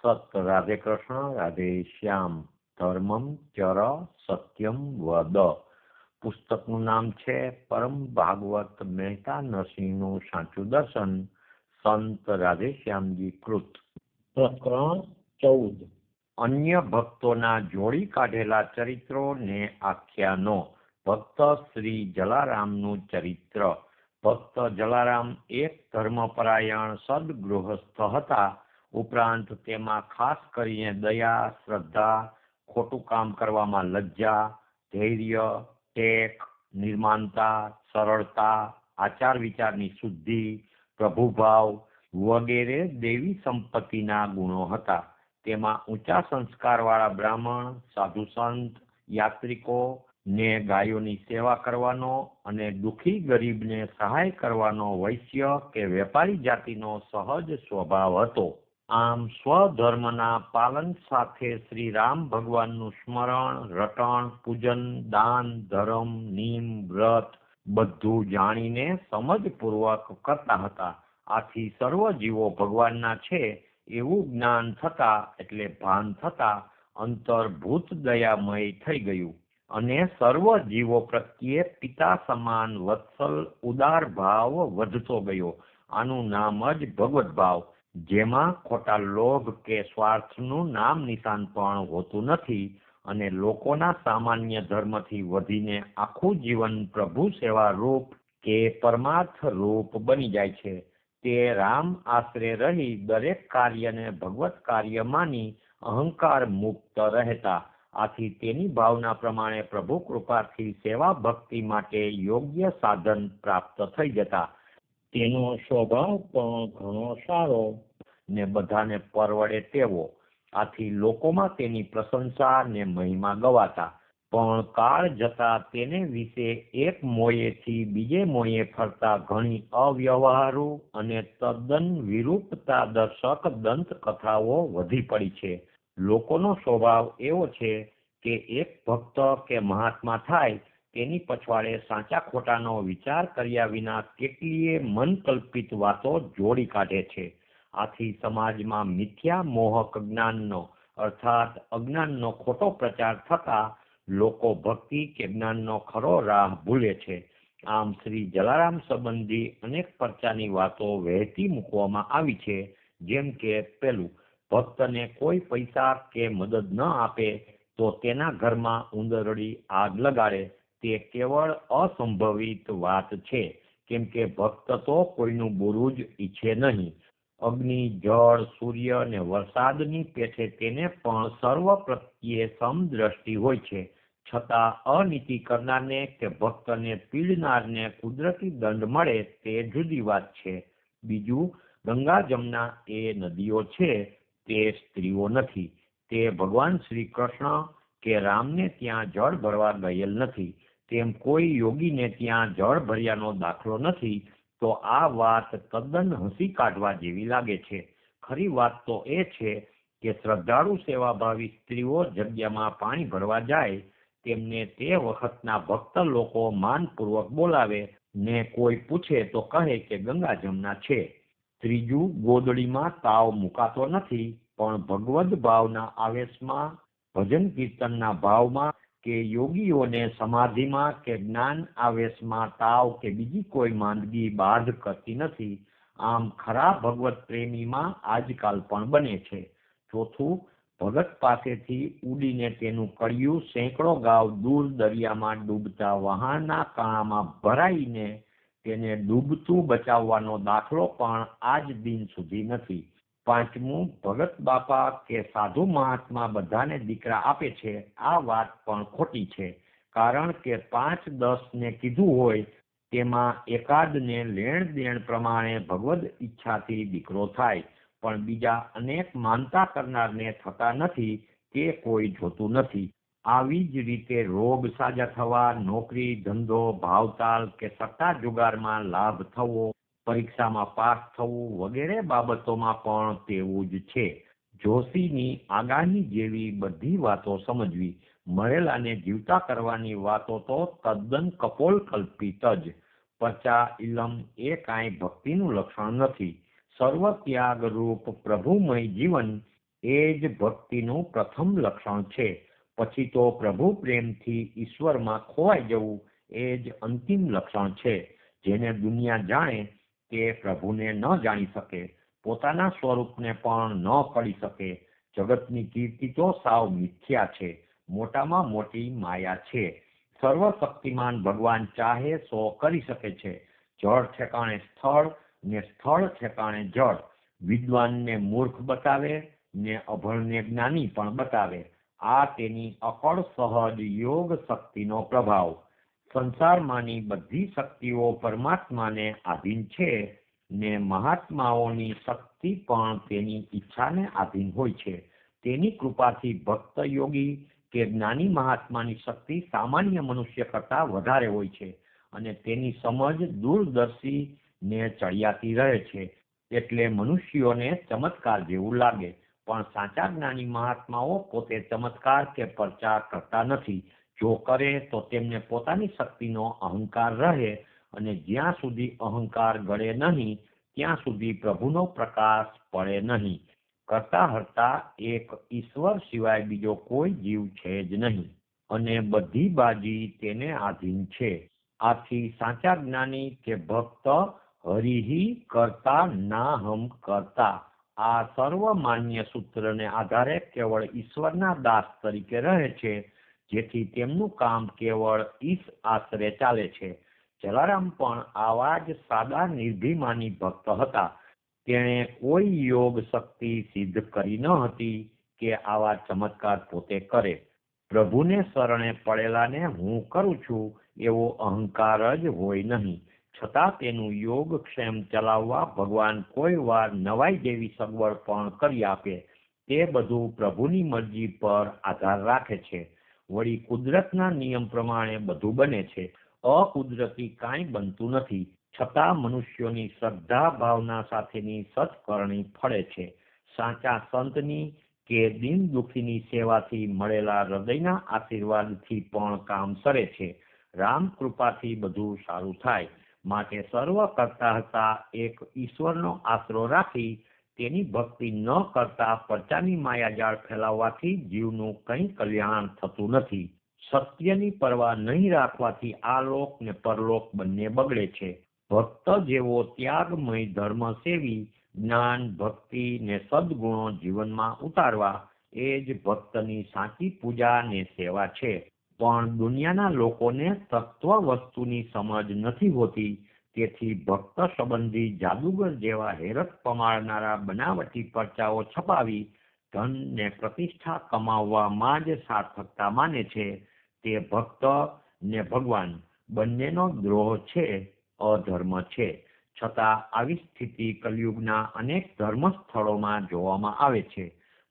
સત રાધે કૃષ્ણ રાધે શ્યામ ધર્મમ ચર સત્યમ વદ. પુસ્તકનું નામ છે પરમ ભાગવત મહેતા નરસિંહનું સાચું દર્શન, સંત રાધેશ્યામજી કૃત. પ્રકરણ 14. અન્ય ભક્તોના જોડી કાઢેલા ચરિત્રો ને આખ્યાનો. ભક્ત શ્રી જલારામનું ચરિત્ર. ભક્ત જલારામ એક ધર્મપરાયણ સદગૃહસ્થ હતા. ઉપરાંત તેમાં ખાસ કરીને દયા, શ્રદ્ધા, ખોટું કામ કરવામાં લજ્જા, ધૈર્ય, ટેક, નિર્માનતા, સરળતા, આચાર વિચારની શુદ્ધિ, પ્રભુભાવ વગેરે દેવી સંપત્તિના ગુણો હતા. તેમાં ઊંચા સંસ્કારવાળા બ્રાહ્મણ, સાધુ સંત, યાત્રિકો ને ગાયોની સેવા કરવાનો અને દુઃખી ગરીબને સહાય કરવાનો વૈશ્ય કે વેપારી જાતિનો સહજ સ્વભાવ હતો. આમ સ્વધર્મના પાલન સાથે શ્રી રામ ભગવાનનું સ્મરણ, રટણ, પૂજન, દાન, ધર્મ, નિયમ, વ્રત બધું જાણીને સમજપૂર્વક કરતા હતા. આથી સર્વ જીવો ભગવાનના છે એવું જ્ઞાન થતા એટલે ભાન થતા અંતર્ભૂત દયામય થઈ ગયું અને સર્વ જીવો પ્રત્યે પિતા સમાન વત્સલ ઉદાર ભાવ વધતો ગયો. આનું નામ જ ભગવત ભાવ, જેમાં ખોટા લોભ કે સ્વાર્થનું નામ નિશાન પણ હોતું નથી અને લોકોના સામાન્ય ધર્મથી વધીને આખું જીવન પ્રભુ સેવા રૂપ કે પરમાર્થ રૂપ બની જાય છે. તે રામ આશરે રહી દરેક કાર્યને ભગવત કાર્ય માની અહંકાર મુક્ત રહેતા. આથી તેની ભાવના પ્રમાણે પ્રભુ કૃપાથી સેવા ભક્તિ માટે યોગ્ય સાધન પ્રાપ્ત થઈ જતા. તેનો સ્વભાવ પણ ઘણો સારો ને બધાને પરવડે તેવો. આથી લોકોમાં તેની પ્રશંસા ને મહિમા ગવાતા. પણ કાળ જતા તેને વિશે એક મોયેથી બીજે મોયે ફરતા ઘણી અવ્યવહારુ અને તદ્દન વિરૂપતા દર્શક દંતકથાઓ વધી પડી છે. લોકોનો સ્વભાવ એવો છે કે એક ભક્ત કે મહાત્મા થાય તેની પછવાડે સાચા ખોટાનો વિચાર કર્યા વિના કેટલીય મનકલ્પિત વાતો જોડી કાઢે છે. આથી સમાજમાં મિથ્યા મોહક જ્ઞાનનો અર્થાત અજ્ઞાનનો ખોટો પ્રચાર થતા લોકો ભક્તિ કે જ્ઞાનનો ખરો રાહ ભૂલે છે. આમ શ્રી જલારામ સંબંધી અનેક પરચાની વાતો વહેતી મૂકવામાં આવી છે. જેમ કે પેલું, ભક્તને કોઈ પૈસા કે મદદ ન આપે તો તેના ઘરમાં ઉંદરડી આગ લગાડે. તે કેવળ અસંભવિત વાત છે, કેમ કે ભક્ત તો કોઈનું બુરું જ ઈચ્છે નહીં. અગ્નિ, જળ, સૂર્ય ને વરસાદની પેઠે તેને પણ સર્વ પ્રત્યે સમદ્રષ્ટિ હોય છે. છતાં અનીતિ કરનારને કે ભક્તને પીડનારને કુદરતી દંડ મળે તે જુદી વાત છે. બીજું, ગંગા જમના એ નદીઓ છે તે સ્ત્રીઓ નથી. તે ભગવાન શ્રી કૃષ્ણ કે રામને ત્યાં જળ ભરવા ગયેલ નથી. તેમ કોઈ યોગીને ત્યાં જળ ભર્યાનો દાખલો નથી. તો આ વાત તદ્દન હસી કાઢવા જેવી લાગે છે. ખરી વાત તો એ છે કે શ્રદ્ધાળુ સેવાભાવી સ્ત્રીઓ જગ્યામાં પાણી ભરવા જાય તેમને તે વખતના ભક્ત લોકો માનપૂર્વક બોલાવે ને કોઈ પૂછે તો કહે કે ગંગા જમના છે. ત્રીજું, ગોદડીમાં તાવ મુકાતો નથી, પણ ભગવદ ભાવના આવેશમાં, ભજન કીર્તનના ભાવમાં કે યોગીઓને સમાધિમાં કે જ્ઞાન આવેશમાં તાવ કે બીજી કોઈ માંદગી બાધ કરતી નથી. આમ ખરા ભગવત પ્રેમીમાં આજકાલ પણ બને છે. ચોથું, ભગત પાસેથી ઉડીને તેનું કડિયું સેંકડો ગાવ દૂર દરિયામાં ડૂબતા વહાણના કાણામાં ભરાઈને તેને ડૂબતું બચાવવાનો દાખલો પણ આજ દિન સુધી નથી. પાંચમું, ભગત બાપા કે સાધુ મહાત્મા બધાને દીકરા આપે છે. આ વાત પણ ખોટી છે, કારણ કે 5-10 ને કીધું હોય તેમાં એકાદને લેણ દેણ પ્રમાણે ભગવદ ઈચ્છાથી દીકરો થાય, પણ બીજા અનેક માનતા કરનારને થતા નથી તે કોઈ જોતું નથી. આવી જ રીતે રોગ સાજા થવા, નોકરી ધંધો ભાવતાલ કે સટ્ટા જુગારમાં લાભ થવો, પરીક્ષામાં પાસ થવું વગેરે બાબતોમાં પણ તેવું જ છે. જોશીની આગાહી જેવી બધી વાતો સમજવી. મરેલાને જીવતા કરવાની વાતો તો તદ્દન કપોલ કલ્પિત જ. પચા ઇલમ એ કાંઈ ભક્તિનું લક્ષણ નથી. સર્વ ત્યાગ રૂપ પ્રભુમય જીવન એ જ ભક્તિનું પ્રથમ લક્ષણ છે. પછી તો પ્રભુ પ્રેમથી ઈશ્વરમાં ખોવાઈ જવું એ જ અંતિમ લક્ષણ છે. જેને દુનિયા જાણે તે પ્રભુને ન જાણી શકે, પોતાના સ્વરૂપને પણ ન કરી શકે. જગતની કીર્તિ તો સાવ મિથ્યા છે, મોટામાં મોટી માયા છે. સર્વશક્તિમાન ભગવાન ચાહે સો કરી શકે છે. જળ ઠેકાણે સ્થળ ને સ્થળ ઠેકાણે જળ. વિદ્વાનને મૂર્ખ બતાવે ને અભણને જ્ઞાની પણ બતાવે. આ તેની અકળ સહજ યોગ શક્તિનો પ્રભાવ. સંસારમાંની બધી શક્તિઓ પરમાત્માને આધીન છે ને મહાત્માઓની શક્તિ પણ તેની ઈચ્છાને આધીન હોય છે. તેની કૃપાથી ભક્ત યોગી કે જ્ઞાની મહાત્માની શક્તિ સામાન્ય મનુષ્ય કરતા વધારે હોય છે અને તેની સમજ દૂરદર્શી ને ચડિયાતી રહે છે. એટલે મનુષ્યોને ચમત્કાર જેવું લાગે, પણ સાચા જ્ઞાની મહાત્માઓ પોતે ચમત્કાર કે પ્રચાર કરતા નથી. જો કરે તો તેમને પોતાની શક્તિનો અહંકાર રહે અને જ્યાં સુધી અહંકાર ગળે નહીં ત્યાં સુધી પ્રભુનો પ્રકાશ પડે નહીં. કરતા હરતા એક ઈશ્વર સિવાય બીજો કોઈ જીવ છે જ નહીં અને બધી બાજી તેને આધીન છે. આથી સાચા જ્ઞાની કે ભક્ત હરિહી કરતા ના હમ કરતા આ સર્વમાન્ય સૂત્રને આધારે કેવળ ઈશ્વરના દાસ તરીકે રહે છે, જેથી તેમનું કામ કેવળ ઈશ આશરે ચાલે છે. જલારામ પણ આવા જ સાદા નિર્ભિમાની ભક્ત હતા. તેણે કોઈ યોગ શક્તિ સિદ્ધ કરી ન હતી કે આવા ચમત્કાર પોતે કરે. પ્રભુને શરણે પડેલાને હું કરું છું એવો અહંકાર જ હોય નહીં. છતાં તેનું યોગક્ષેમ ચલાવવા ભગવાન કોઈ વાર નવાઈ જેવી સગવડ પણ કરી આપે. તે બધું પ્રભુની મરજી પર આધાર રાખે છે. વળી કુદરતના નિયમ પ્રમાણે બધું બને છે. અકુદરતી કાંઈ બનતું નથી. છતાં મનુષ્યોની શ્રદ્ધા ભાવના સાથેની સત્કરણી ફળે છે. સાચા સંતની કે દીન દુઃખીની સેવાથી મળેલા હૃદયના આશીર્વાદથી પણ કામ સરે છે. રામ કૃપાથી બધું સારું થાય. માટે સર્વ કરતા હતા એક ઈશ્વરનો આશરો રાખી તેની ભક્તિ ન કરતા પ્રજાની માયાજાળ ફેલાવવાથી જીવનું કંઈ કલ્યાણ થતું નથી. સત્યની પરવા નહીં રાખવાથી આ લોક ને પરલોક બંને બગડે છે. ભક્ત જેવો ત્યાગમય ધર્મ સેવી જ્ઞાન ભક્તિ ને સદગુણો જીવનમાં ઉતારવા એ જ ભક્તની સાચી પૂજા ને સેવા છે. પણ દુનિયાના લોકોને તત્વ વસ્તુની સમજ નથી હોતી. તેથી ભક્ત સંબંધી જાદુગર જેવા હેરત પમાડનારા બનાવટી પરચાઓ છપાવી ધન ને પ્રતિષ્ઠા કમાવવામાં જ સાર્થકતા માને છે. તે ભક્ત ને ભગવાન બંનેનો દ્રોહ છે, અધર્મ છે. છતાં આવી સ્થિતિ કલયુગના અનેક ધર્મ સ્થળોમાં જોવામાં આવે છે.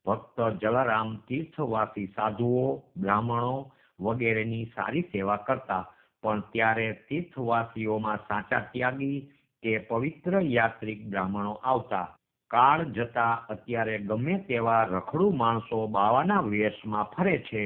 ભક્ત જલારામ તીર્થવાસી સાધુઓ, બ્રાહ્મણો વગેરેની સારી સેવા કરતા, પણ ત્યારે તીર્થવાસીઓમાં સાચા ત્યાગી કે પવિત્ર યાત્રિક બ્રાહ્મણો આવતા. કાળ જતા અત્યારે ગમે તેવા રખડુ માણસો બાવાના વેશમાં ફરે છે,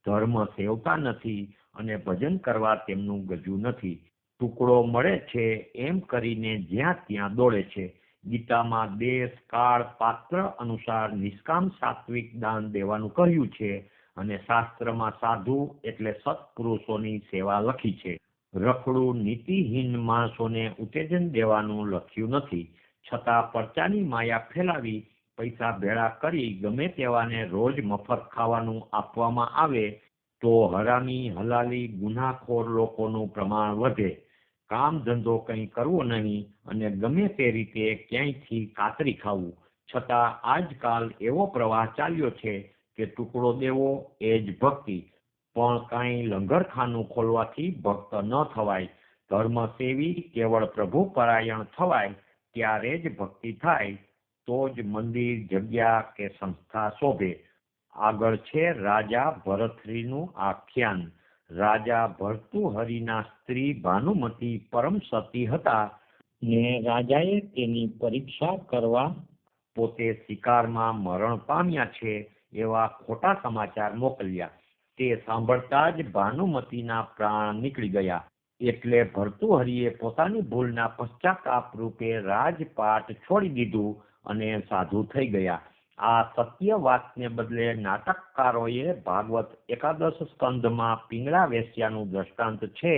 ધર્મ સેવતા નથી અને ભજન કરવા તેમનું ગજુ નથી. ટુકડો મળે છે એમ કરીને જ્યાં ત્યાં દોડે છે. ગીતામાં દેશ કાળ પાત્ર અનુસાર નિષ્કામ સાત્વિક દાન દેવાનું કહ્યું છે અને શાસ્ત્રમાં સાધુ એટલે સત્પુરુષોની સેવા લખી છે. રખડું નીતિહીન માણસોને ઉત્તેજન દેવાનું લખ્યું નથી. છતાં પરચાની માયા ફેલાવી પૈસા ભેળા કરી ગમે તેવાને રોજ મફત ખાવાનું આપવામાં આવે તો હરામી હલાલી ગુનાખોર લોકોનું પ્રમાણ વધે. કામ ધંધો કંઈ કરવો નહીં અને ગમે તે રીતે ક્યાંયથી કાતરી ખાવું. છતાં આજકાલ એવો પ્રવાહ ચાલ્યો છે કે ટુકડો દેવો એ જ ભક્તિ. પણ કાંઈ લંગરખાનું ખોલવાથી ભક્ત ન થવાય. ધર્મ સેવી કેવળ પ્રભુ પરાયણ થવાય ત્યારે જ ભક્તિ થાય. તો જ મંદિર જગ્યા કે સંસ્થા શોભે. આગળ છે રાજા ભરથરીનું આખ્યાન. રાજા ભર્તુહરિના સ્ત્રી ભાનુમતી પરમ સતી હતા ને રાજાએ તેની પરીક્ષા કરવા પોતે શિકારમાં મરણ પામ્યા છે એવા ખોટા સમાચાર મોકલ્યા. તે સાંભળતા જ ભાનુમતીના પ્રાણ નીકળી ગયા. એટલે ભર્તુહરિએ પોતાની ભૂલના પશ્ચાતાપ રૂપે રાજપાટ છોડી દીધું અને સાધુ થઈ ગયા. આ સત્ય વાતને બદલે નાટકકારોએ ભાગવત એકાદશ સ્કંધમાં પિંગળા વેશ્યાનું દ્રષ્ટાંત છે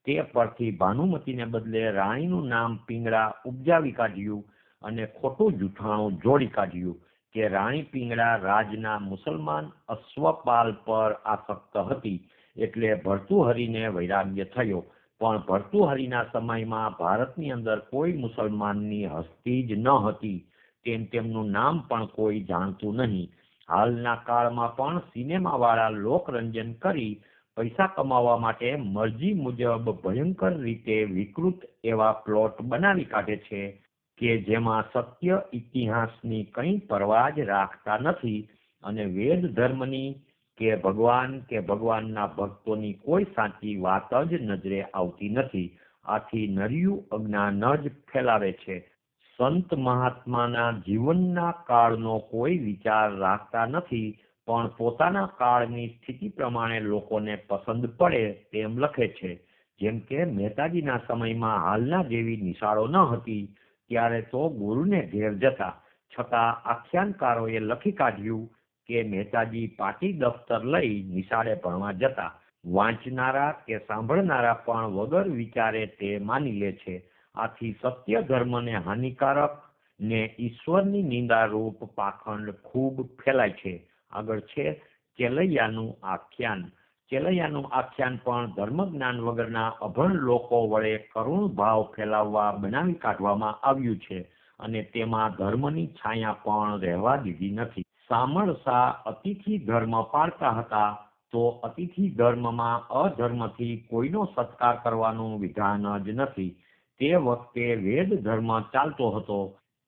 તે પરથી ભાનુમતીને બદલે રાણીનું નામ પિંગળા ઉપજાવી કાઢ્યું અને ખોટું જૂઠાણું જોડી કાઢ્યું કે રાણી પિંગળા રાજના મુસલમાન અશ્વપાલ પર આસક્ત હતી એટલે ભર્તુહરિને વૈરાગ્ય થયો, પણ ભર્તુહરિના સમયમાં ભારતની અંદર કોઈ મુસલમાનની હસ્તી જ ન હતી, તેમનું નામ પણ કોઈ જાણતું નહીં. હાલના કાળમાં પણ સિનેમાવાળા લોકરંજન કરી પૈસા કમાવા માટે મરજી મુજબ ભયંકર રીતે વિકૃત એવા પ્લોટ બનાવી કાઢે છે કે જેમાં સત્ય ઇતિહાસની કંઈ પરવા જ રાખતા નથી અને વેદ ધર્મની કે ભગવાનના ભક્તોની કોઈ સાચી વાત જ નજરે આવતી નથી. આથી નર્યું અજ્ઞાન જ ફેલાવે છે. સંત મહાત્માના જીવનના કાળનો કોઈ વિચાર રાખતા નથી, પણ પોતાના કાળની સ્થિતિ પ્રમાણે લોકોને પસંદ પડે તેમ લખે છે. જેમ કે મહેતાજીના સમયમાં હાલના જેવી નિશાળો ન હતી, ત્યારે તો ગુરુને ઘેર જતા, છતાં આખ્યાનકારોએ લખી કાઢ્યું કે મહેતાજી પાટી દફતર લઈ નિશાળે ભણવા જતા. વાંચનારા કે સાંભળનારા પણ વગર વિચારે તે માની લે છે. આથી સત્ય ધર્મને હાનિકારક ને ઈશ્વરની નિંદારૂપ પાખંડ ખૂબ ફેલાય છે. આગળ છે ચેલૈયાનું આખ્યાન. ચેલૈયાનું આખ્યાન પણ ધર્મજ્ઞાન વગરના અભણ લોકો વડે કરુણ ભાવ ફેલાવવા બનાવી કાઢવામાં આવ્યું છે અને તેમાં ધર્મની છાયા પણ રહેવા દીધી નથી. સામળસા અતિથિ ધર્મ પાળતા હતા, તો અતિથિ ધર્મમાં અધર્મથી કોઈનો સત્કાર કરવાનું વિધાન જ નથી. તે વખતે વેદ ધર્મ ચાલતો હતો,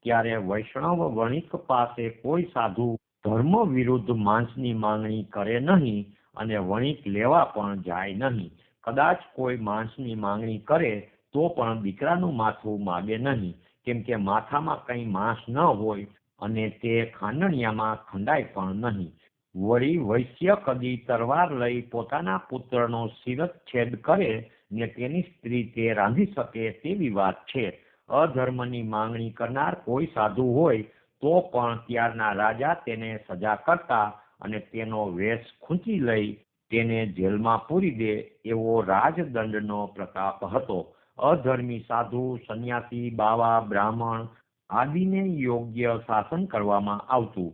ત્યારે વૈષ્ણવ વણિક પાસે કોઈ સાધુ ધર્મ વિરુદ્ધ માંસની માંગણી કરે નહીં અને વણિક લેવા પણ જાય નહીં. કદાચ કોઈ માંસની માંગણી કરે તો પણ દીકરાનું માથું માગે નહીં, કેમ કે માથામાં કંઈ માંસ ન હોય અને તે ખાંડણિયામાં ખંડાય પણ નહીં. વળી વૈશ્ય કદી તરવાર લઈ પોતાના પુત્રનો શિરચ્છેદ કરે ને તેની સ્ત્રી તે રાંધી શકે તેવી વાત છે. અધર્મની માંગણી કરનાર કોઈ સાધુ હોય તો પણ ત્યારના રાજા તેને સજા કરતા અને તેનો વેશ ખૂંચી લઈ તેને જેલમાં પૂરી દે એવો રાજદંડનો પ્રતાપ હતો. અધર્મી સાધુ, સંન્યાસી, બાવા, બ્રાહ્મણ આદિને યોગ્ય શાસન કરવામાં આવતું.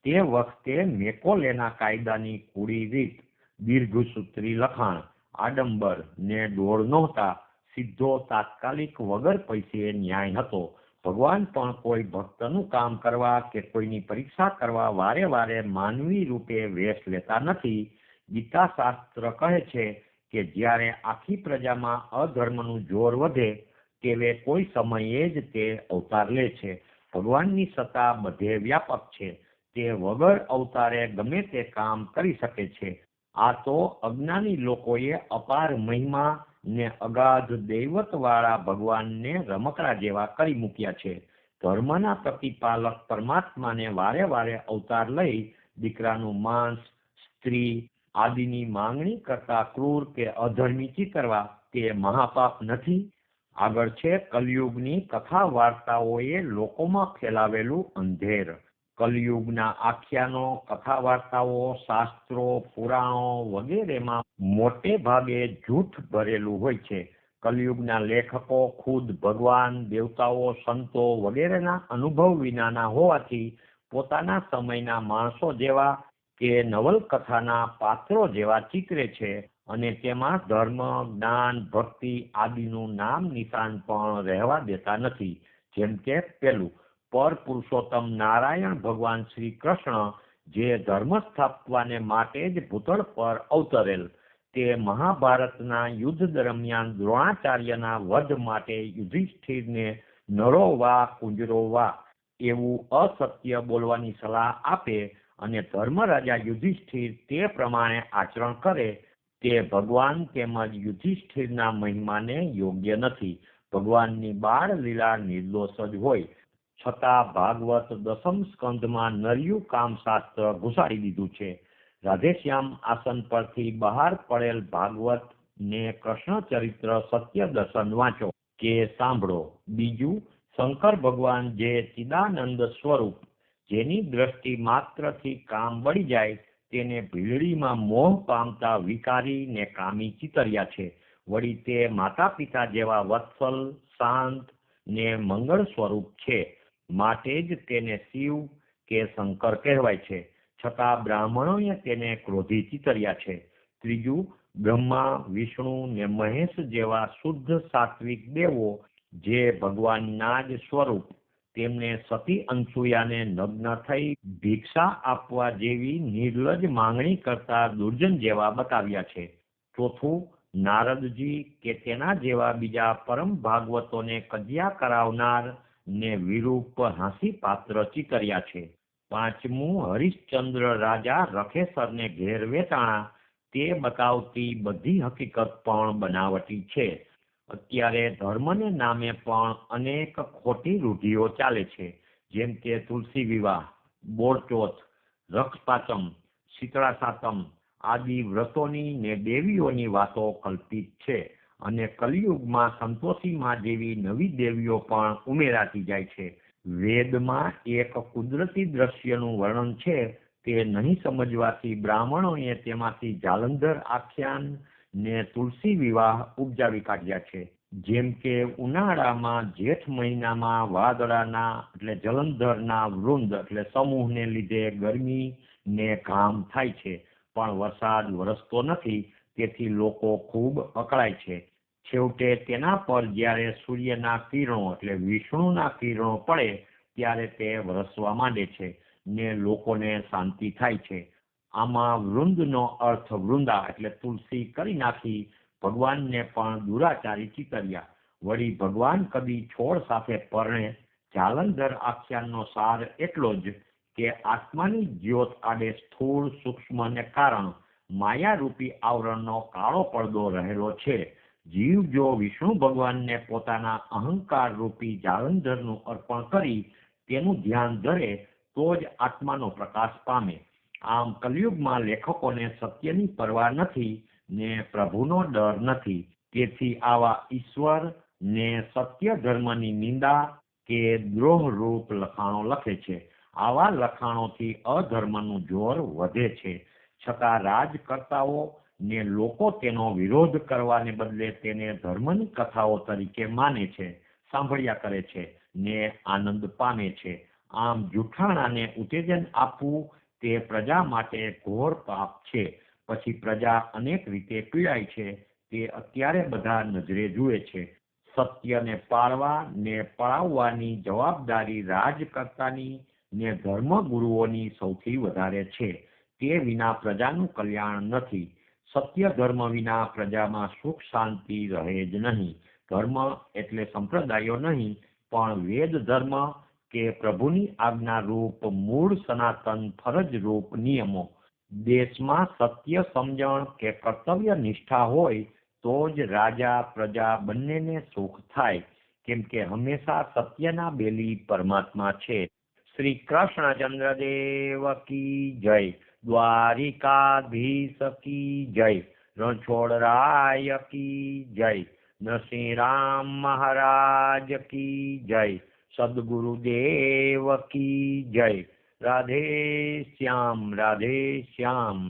તે વખતે મેકોલેના કાયદાની કુડી રીત, દીર્ઘસૂત્રી લખાણ, આડંબર ને ડોળ નહોતા. સીધો તાત્કાલિક વગર પૈસે ન્યાય હતો. ભગવાન પણ કોઈ ભક્તનું કામ કરવા કે કોઈની પરીક્ષા કરવા વારે વારે માનવી રૂપે વેશ લેતા નથી. ગીતા શાસ્ત્ર કહે છે કે જ્યારે આખી પ્રજામાં અધર્મનું જોર વધે તેવે કોઈ સમયે જ તે અવતાર લે છે. ભગવાનની સત્તા બધે વ્યાપક છે, તે વગર અવતારે ગમે તે કામ કરી શકે છે. આ તો અજ્ઞાની લોકોએ અપાર મહિમા ને અગાધ દૈવત વાળા ભગવાનને રમકડા જેવા કરી મૂક્યા છે. ધર્મના પ્રતિપાલક પરમાત્માને વારે વારે અવતાર લઈ દીકરાનું માંસ, સ્ત્રી આદિની માંગણી કરતા ક્રૂર કે અધર્મી ચિતરવા તે મહાપાપ નથી. આગળ છે કલયુગની કથા વાર્તાઓએ લોકોમાં ફેલાવેલું અંધેર. કલયુગના આખ્યાનો, કથા વાર્તાઓ, શાસ્ત્રો, પુરાણો વગેરેમાં મોટે ભાગે જૂઠ ભરેલું હોય છે. કલયુગના લેખકો ખુદ ભગવાન, દેવતાઓ, સંતો વગેરેના અનુભવ વિનાના હોવાથી પોતાના સમયના માણસો જેવા કે નવલકથાના પાત્રો જેવા ચિતરે છે અને તેમાં ધર્મ, જ્ઞાન, ભક્તિ આદિનું નામ નિશાન પણ રહેવા દેતા નથી. જેમ કે પેલું, પર પુરુષોત્તમ નારાયણ ભગવાન શ્રી કૃષ્ણ જે ધર્મ સ્થાપવાને માટે જ ભૂતળ પર અવતરેલ, તે મહાભારતના યુદ્ધ દરમિયાન દ્રોણાચાર્યના વધ માટે યુધિષ્ઠિરને નરો વા કુંજરો વા એવું અસત્ય બોલવાની સલાહ આપે અને ધર્મરાજા યુધિષ્ઠિર તે પ્રમાણે આચરણ કરે તે ભગવાન તેમજ યુધિષ્ઠિરના મહિમાને યોગ્ય નથી. ભગવાનની બાળ લીલા નિર્દોષ જ હોય, છતાં ભાગવત દસમ સ્કંધમાં નર્યું કામશાસ્ત્ર ઘુસાડી દીધું છે. રાધેશ્યામ આસન પરથી બહાર પડેલ ભાગવત ને કૃષ્ણ ચરિત્ર સત્ય દર્શન વાંચો કે સાંભળો. બીજું, શંકર ભગવાન જે ચિદાનંદ સ્વરૂપ જેની દ્રષ્ટિ માત્રથી કામ બળી જાય તેને ભીલડીમાં મોહ પામતા વિકારી ને કામી ચિતર્યા છે. વળી તે માતા પિતા જેવા વત્સલ, શાંત ને મંગળ સ્વરૂપ છે, માટે જ તેને શિવ કે શંકર કહેવાય છે. છતાં બ્રાહ્મણોએ તેને ક્રોધી ચિતર્યા છે. ત્રીજું, બ્રહ્મા, વિષ્ણુ ને મહેશ જેવા શુદ્ધ સાત્વિક દેવો જે ભગવાનના જ સ્વરૂપ, તેમને સતી અનસૂયાને નગ્ન થઈ ભિક્ષા આપવા જેવી નિર્લજ્જ માંગણી કરતા દુર્જન જેવા બતાવ્યા છે. ચોથું, નારદજી કે તેના જેવા બીજા પરમ ભાગવતોને કજિયા કરાવનાર ને વિરૂપ હાંસી પાત્ર ચિતર્યા છે. પાંચમું, હરિશ્ચંદ્ર રાજા રખેસરને ઘેર વેચાણા તે બતાવતી બધી હકીકત પણ બનાવટી છે. અત્યારે ધર્મને નામે પણ અનેક ખોટી રૂઢિઓ ચાલે છે, જેમ કે તુલસી વિવાહ, બોરચોથ, રક્ષપાચમ, શીતળા સાતમ આદિ વ્રતોની ને દેવીઓની વાતો કલ્પિત છે, અને કલિયુગમાં સંતોષીમાં જેવી નવી દેવીઓ પણ ઉમેરાતી જાય છે. વેદમાં એક કુદરતી દ્રશ્યનું વર્ણન છે, તે નહીં સમજવાથી બ્રાહ્મણોએ તેમાંથી જાલંધર આખ્યાન ને તુલસી વિવાહ ઉપજાવી કાઢ્યા છે. જેમ કે ઉનાળામાં જેઠ મહિનામાં વાદળાના એટલે જલંધરના વૃંદ એટલે સમૂહને લીધે ગરમી ને ઘામ થાય છે, પણ વરસાદ વરસતો નથી, તેથી લોકો ખૂબ અકળાય છે. છેવટે તેના પર જ્યારે સૂર્યના કિરણો એટલે વિષ્ણુના કિરણો પડે ત્યારે તે વરસવા માંડે છે ને લોકોને શાંતિ થાય છે. આમાં વૃંદનો અર્થ વૃંદા એટલે તુલસી કરી નાખી ભગવાનને પણ દુરાચારી ચિતર્યા. વળી ભગવાન કદી છોડ સાથે પરણે. જાલંધર આખ્યાનનો સાર એટલો જ કે આત્માની જ્યોત આડે સ્થૂળ, સૂક્ષ્મ ને કારણ માયારૂપી આવરણનો કાળો પડદો રહેલો છે. જીવ જો વિષ્ણુ ભગવાનને પોતાના અહંકાર રૂપી જાલંધરનું અર્પણ કરી તેનું ધ્યાન ધરે તો જ આત્માનો પ્રકાશ પામે. આમ કલિયુગમાં લેખકોને સત્યની પરવા નથી ને પ્રભુનો ડર નથી, તેથી આવા ઈશ્વર ને સત્ય ધર્મની નિંદા કે દ્રોહરૂપ લખાણો લખે છે. આવા લખાણોથી અધર્મનું જોર વધે છે, છતાં રાજકર્તાઓ ને લોકો તેનો વિરોધ કરવાને બદલે તેને ધર્મની કથાઓ તરીકે માને છે, સાંભળ્યા કરે છે ને આનંદ પામે છે. આમ જુઠ્ઠાણાને ઉત્તેજન આપવું તે પ્રજા માટે ઘોર પાપ છે. પછી પ્રજા અનેક રીતે પીડાય છે, તે અત્યારે બધા નજરે જુએ છે. સત્યને પાળવા ને પળાવવાની જવાબદારી રાજકર્તાની ને ધર્મગુરુઓની સૌથી વધારે છે. તે વિના પ્રજાનું કલ્યાણ નથી. સત્ય ધર્મ વિના પ્રજામાં સુખ શાંતિ રહે જ નહીં. ધર્મ એટલે સંપ્રદાયો નહીં, પણ વેદ ધર્મ કે પ્રભુની આજ્ઞા રૂપ મૂળ સનાતન ફરજ રૂપ નિયમો. દેશમાં સત્ય સમજણ કે કર્તવ્ય નિષ્ઠા હોય તો જ રાજા પ્રજા બંનેને સુખ થાય, કેમ કે હંમેશા સત્યના બેલી પરમાત્મા છે. શ્રી કૃષ્ણચંદ્ર દેવ કી જય. દ્વારિકાધીશ કી જય. રણછોડરાય કી જય. નરસિંહ રામ મહારાજ કી જય. સદગુરુદેવ કી જય. રાધે શ્યામ, રાધે શ્યામ.